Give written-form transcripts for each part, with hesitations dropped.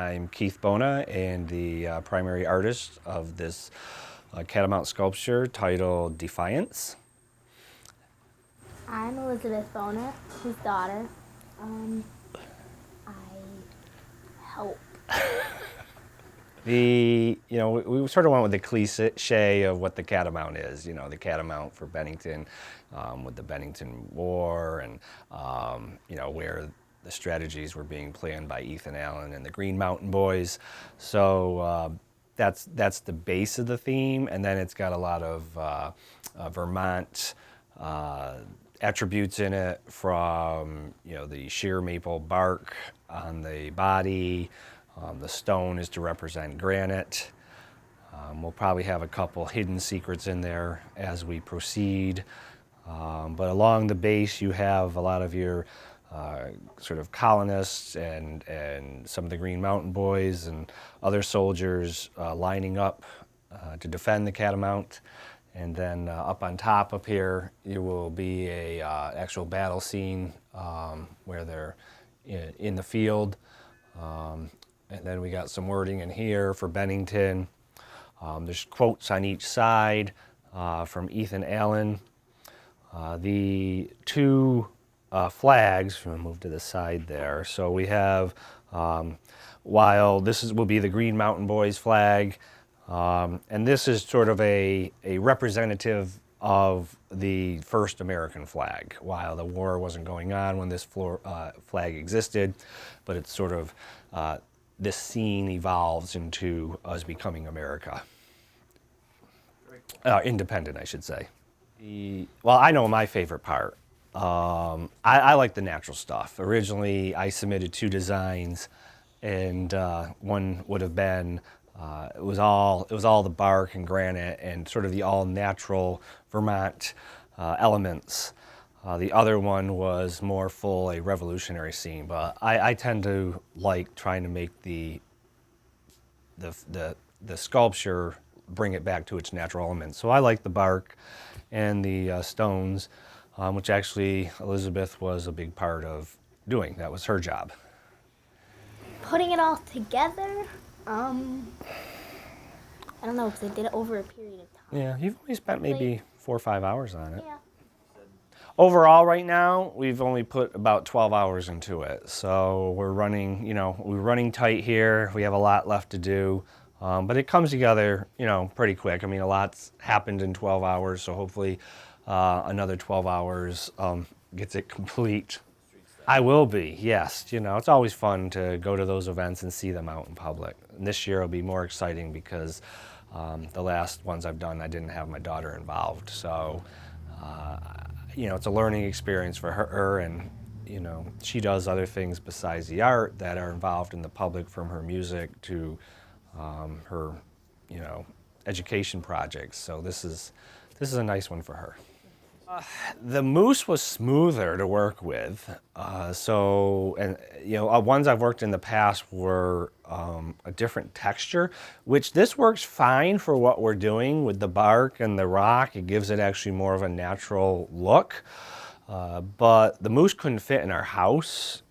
I'm Keith Bona and the primary artist of this catamount sculpture titled Defiance. I'm Elizabeth Bona, his daughter. I help. We sort of went with the cliche of what the catamount is. The catamount for Bennington, with the Bennington War, and where the strategies were being planned by Ethan Allen and the Green Mountain Boys. So that's the base of the theme, and then it's got a lot of Vermont attributes in it, from the sheer maple bark on the body. The stone is to represent granite. We'll probably have a couple hidden secrets in there as we proceed. But along the base you have a lot of your sort of colonists and some of the Green Mountain Boys and other soldiers lining up to defend the catamount. And then up on top up here, you will be a actual battle scene where they're in the field. And then we got some wording in here for Bennington. There's quotes on each side from Ethan Allen. The two flags, I'm going to move to the side there. So we have, while this will be the Green Mountain Boys flag, and this is sort of a representative of the first American flag, while the war wasn't going on when this flag existed, but it's sort of, this scene evolves into us becoming America. Independent, I should say. Well, I know my favorite part. I like the natural stuff. Originally, I submitted 2 designs, and one would have been, it was all the bark and granite and sort of the all natural Vermont elements. The other one was more full a revolutionary scene, but I tend to like trying to make the sculpture bring it back to its natural elements. So I like the bark and the stones, which actually Elizabeth was a big part of doing. That was her job. Putting it all together, I don't know, because I did it over a period of time. Yeah, you've only spent maybe 4 or 5 hours on it. Yeah. Overall, right now, we've only put about 12 hours into it. So we're running tight here. We have a lot left to do, but it comes together, pretty quick. I mean, a lot's happened in 12 hours, so hopefully another 12 hours gets it complete. I will be, yes. It's always fun to go to those events and see them out in public. And this year will be more exciting because the last ones I've done, I didn't have my daughter involved. So, it's a learning experience for her, and she does other things besides the art that are involved in the public, from her music to her education projects. So this is a nice one for her. The mousse was smoother to work with. Ones I've worked in the past were a different texture, which this works fine for what we're doing with the bark and the rock. It gives it actually more of a natural look. But the mousse couldn't fit in our house.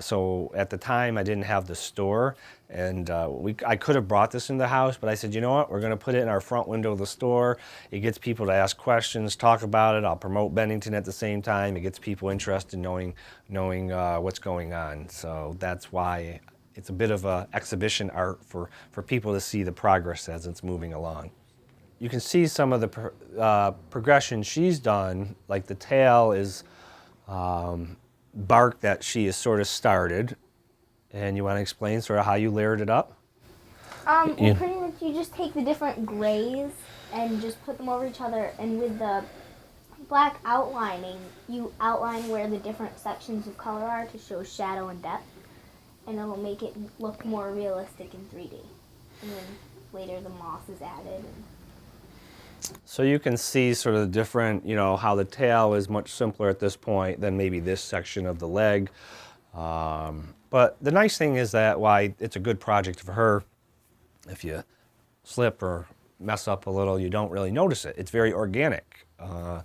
So at the time I didn't have the store, and I could have brought this in the house, but I said, you know what, we're going to put it in our front window of the store. It gets people to ask questions, talk about it. I'll promote Bennington at the same time. It gets people interested in knowing what's going on. So that's why it's a bit of a exhibition art for people to see the progress as it's moving along. You can see some of the progression she's done, like the tail is bark that she has sort of started. And you want to explain sort of how you layered it up? Well, pretty much you just take the different grays and just put them over each other, and with the black outlining, you outline where the different sections of color are to show shadow and depth, and it'll make it look more realistic in 3D. And then later the moss is added. So you can see sort of the different, how the tail is much simpler at this point than maybe this section of the leg. But the nice thing is that why it's a good project for her, if you slip or mess up a little, you don't really notice it. It's very organic. But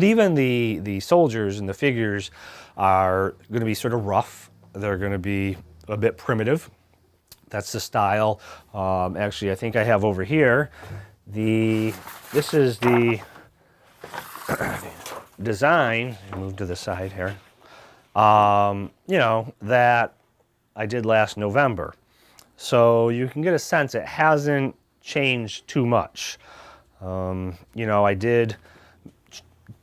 even the soldiers and the figures are going to be sort of rough. They're going to be, a bit primitive. That's the style. Actually, I think I have over here this is the design. Move to the side here. You know, that I did last November. So you can get a sense it hasn't changed too much. You know, I did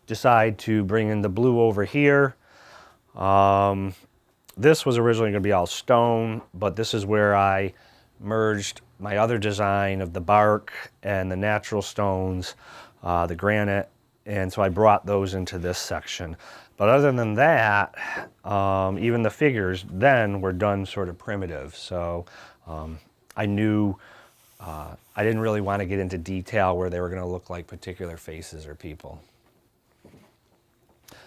decide to bring in the blue over here. This was originally going to be all stone, but this is where I merged my other design of the bark and the natural stones, the granite, and so I brought those into this section. But other than that, even the figures then were done sort of primitive. So I knew I didn't really want to get into detail where they were going to look like particular faces or people.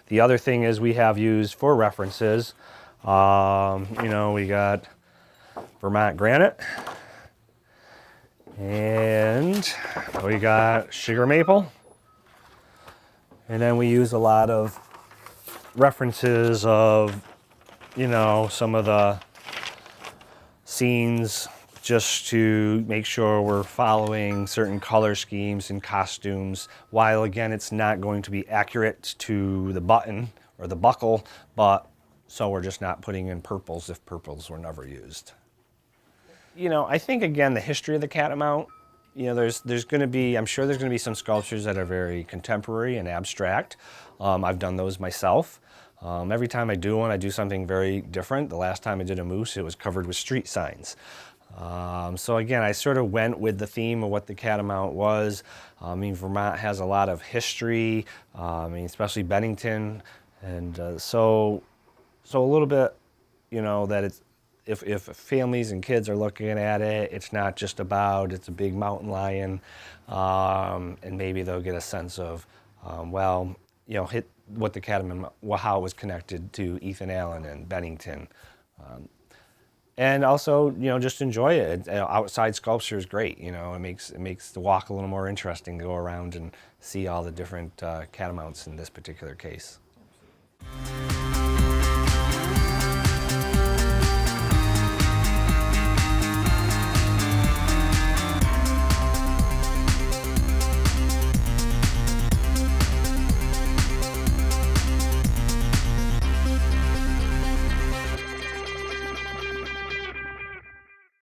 The other thing is we have used for references, you know, we got Vermont granite, and we got sugar maple, and then we use a lot of references of, you know, some of the scenes just to make sure we're following certain color schemes and costumes, while again it's not going to be accurate to the button or the buckle, but so we're just not putting in purples if purples were never used. You know, I think again the history of the Catamount, you know, there's going to be, I'm sure there's going to be some sculptures that are very contemporary and abstract. I've done those myself. Every time I do one, I do something very different. The last time I did a moose, it was covered with street signs. So again, I sort of went with the theme of what the Catamount was. I mean, Vermont has a lot of history, I mean, especially Bennington. And so a little bit, you know, that it's, if families and kids are looking at it, it's not just about, it's a big mountain lion, and maybe they'll get a sense of, well, you know, what the Catamount, how it was connected to Ethan Allen and Bennington. And also, you know, just enjoy it. Outside sculpture is great. You know, it makes the walk a little more interesting to go around and see all the different catamounts in this particular case.